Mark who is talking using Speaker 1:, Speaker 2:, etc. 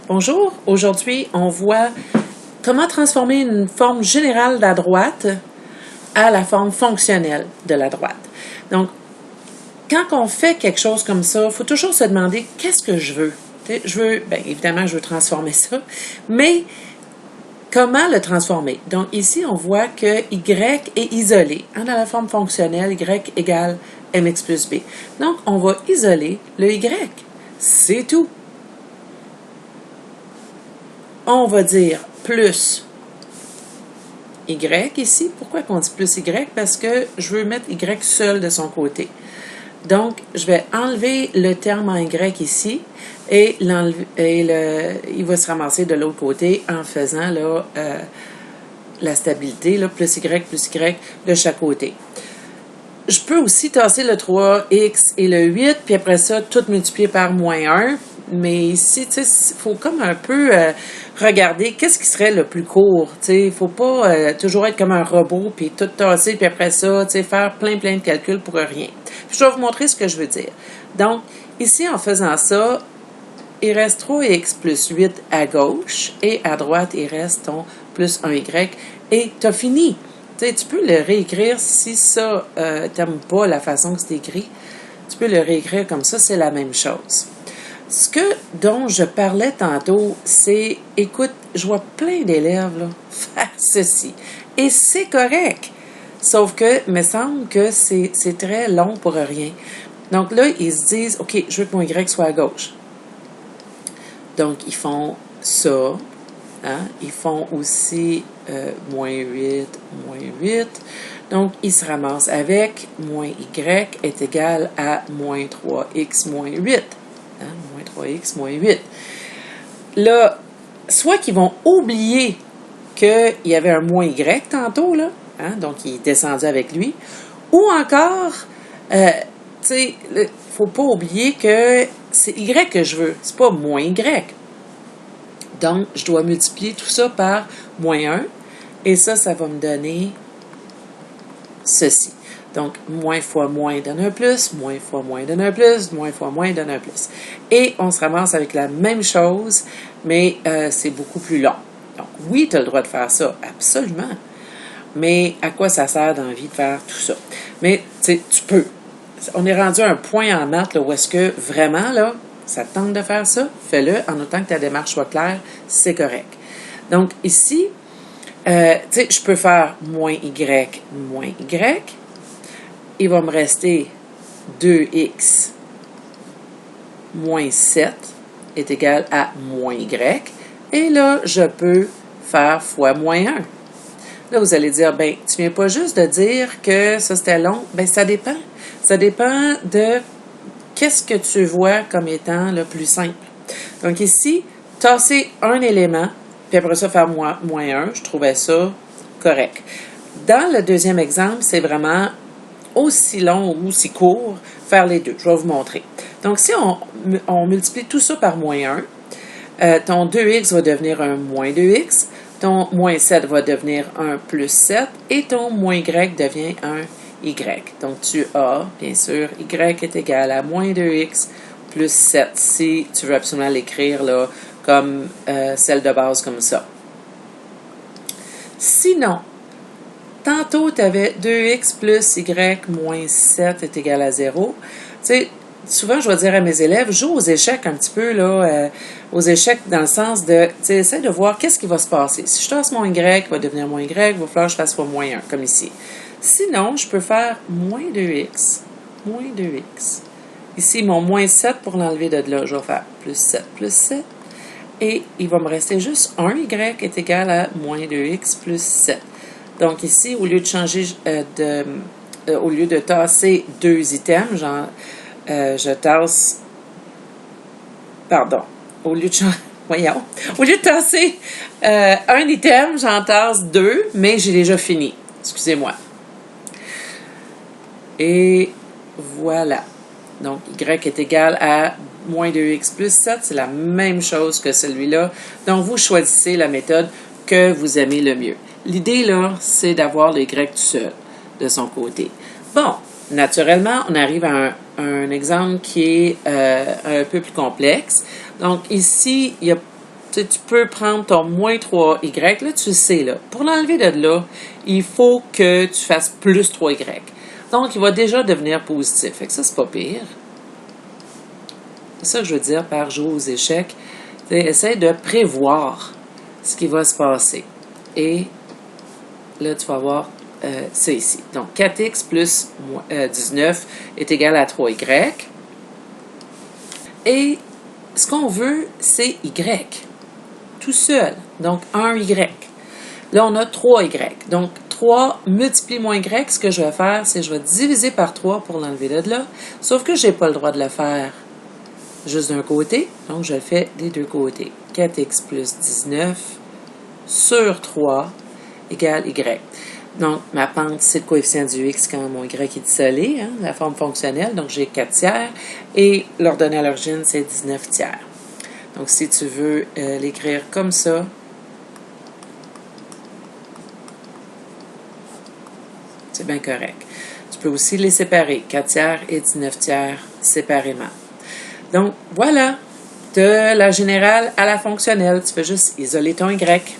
Speaker 1: Bonjour, aujourd'hui on voit comment transformer une forme générale de la droite à la forme fonctionnelle de la droite. Donc, quand on fait quelque chose comme ça, il faut toujours se demander qu'est-ce que je veux. Je veux, bien évidemment, je veux transformer ça, mais comment le transformer? Donc ici, on voit que Y est isolé. Dans la forme fonctionnelle, Y égale mx plus b. Donc, on va isoler le Y. C'est tout. On va dire plus Y ici. Pourquoi qu'on dit plus Y? Parce que je veux mettre Y seul de son côté. Donc, je vais enlever le terme en Y ici et il va se ramasser de l'autre côté en faisant là, la stabilité, là, plus Y de chaque côté. Je peux aussi tasser le 3x et le 8, puis après ça, tout multiplier par moins 1. Mais ici, tu sais, il faut comme un peu regarder qu'est-ce qui serait le plus court. Tu sais, il faut pas toujours être comme un robot, puis tout tasser, puis après ça, tu sais, faire plein de calculs pour rien. Puis je vais vous montrer ce que je veux dire. Donc, ici, en faisant ça, il reste 3x plus 8 à gauche, et à droite, il reste ton plus 1y, et tu as fini. Tu sais, tu peux le réécrire si ça t'aime pas la façon que c'est écrit. Tu peux le réécrire comme ça, c'est la même chose. Ce dont je parlais tantôt, c'est, écoute, je vois plein d'élèves là, faire ceci. Et c'est correct. Sauf que, il me semble que c'est très long pour rien. Donc là, ils se disent, OK, je veux que mon Y soit à gauche. Donc, ils font ça. Hein? Ils font aussi moins 8. Donc, ils se ramassent avec moins Y est égal à moins 3x moins 8. Hein? Moins 3x moins 8. Là, soit qu'ils vont oublier qu'il y avait un moins Y tantôt, là, hein? Donc il est descendu avec lui, ou encore, tu sais, il ne faut pas oublier que c'est Y que je veux, c'est pas moins Y. Donc, je dois multiplier tout ça par moins 1, et ça va me donner ceci. Donc, moins fois moins donne un plus, moins fois moins donne un plus, moins fois moins donne un plus. Et on se ramasse avec la même chose, mais c'est beaucoup plus long. Donc, oui, tu as le droit de faire ça, absolument. Mais à quoi ça sert d'envie de faire tout ça? Mais, tu sais, tu peux. On est rendu à un point en maths là, où est-ce que vraiment, là, ça te tente de faire ça? Fais-le en autant que ta démarche soit claire, c'est correct. Donc, ici, tu sais, je peux faire moins Y. Il va me rester 2x moins 7 est égal à moins Y. Et là, je peux faire fois moins 1. Là, vous allez dire, ben, tu viens pas juste de dire que ça c'était long. Ben, ça dépend. Ça dépend de qu'est-ce que tu vois comme étant le plus simple. Donc ici, tasser un élément, puis après ça, faire moins 1, je trouvais ça correct. Dans le deuxième exemple, c'est vraiment aussi long ou aussi court, faire les deux. Je vais vous montrer. Donc, si on multiplie tout ça par moins 1, ton 2x va devenir un moins 2x, ton moins 7 va devenir un plus 7, et ton moins y devient un y. Donc, tu as, bien sûr, y est égal à moins 2x plus 7, si tu veux absolument l'écrire là, comme celle de base comme ça. Sinon, tantôt, tu avais 2x plus y moins 7 est égal à 0. Tu sais, souvent, je vais dire à mes élèves, joue aux échecs un petit peu, là, aux échecs dans le sens de, tu sais, essaie de voir qu'est-ce qui va se passer. Si je tasse mon y, il va devenir moins y, il va falloir que je fasse fois moins 1, comme ici. Sinon, je peux faire moins 2x. Ici, mon moins 7, pour l'enlever de là, je vais faire plus 7. Et il va me rester juste 1 y est égal à moins 2x plus 7. Donc ici, au lieu de changer au lieu de tasser deux items, je tasse, pardon, au lieu de tasser un item, j'en tasse deux, mais j'ai déjà fini. Excusez-moi. Et voilà. Donc, y est égal à moins 2x plus 7. C'est la même chose que celui-là. Donc, vous choisissez la méthode que vous aimez le mieux. L'idée, là, c'est d'avoir le y tout seul de son côté. Bon, naturellement, on arrive à un exemple qui est un peu plus complexe. Donc, ici, il y a tu peux prendre ton moins 3y, là, tu le sais, là. Pour l'enlever de là, il faut que tu fasses plus 3y. Donc, il va déjà devenir positif. Fait que ça, c'est pas pire. C'est ça que je veux dire par jouer aux échecs. Essaye de prévoir ce qui va se passer. Et là, tu vas avoir ça ici. Donc, 4x plus 19 est égal à 3y. Et ce qu'on veut, c'est y. Tout seul. Donc, 1y. Là, on a 3y. Donc, 3 multiplié moins y, ce que je vais faire, c'est que je vais diviser par 3 pour l'enlever de là. Sauf que je n'ai pas le droit de le faire juste d'un côté. Donc, je le fais des deux côtés. 4x plus 19 sur 3 égale y. Donc, ma pente, c'est le coefficient du x quand mon y est isolé, hein, la forme fonctionnelle. Donc, j'ai 4 tiers. Et l'ordonnée à l'origine, c'est 19 tiers. Donc, si tu veux l'écrire comme ça, c'est bien correct. Tu peux aussi les séparer, 4 tiers et 19 tiers séparément. Donc, voilà, de la générale à la fonctionnelle, tu fais juste isoler ton y.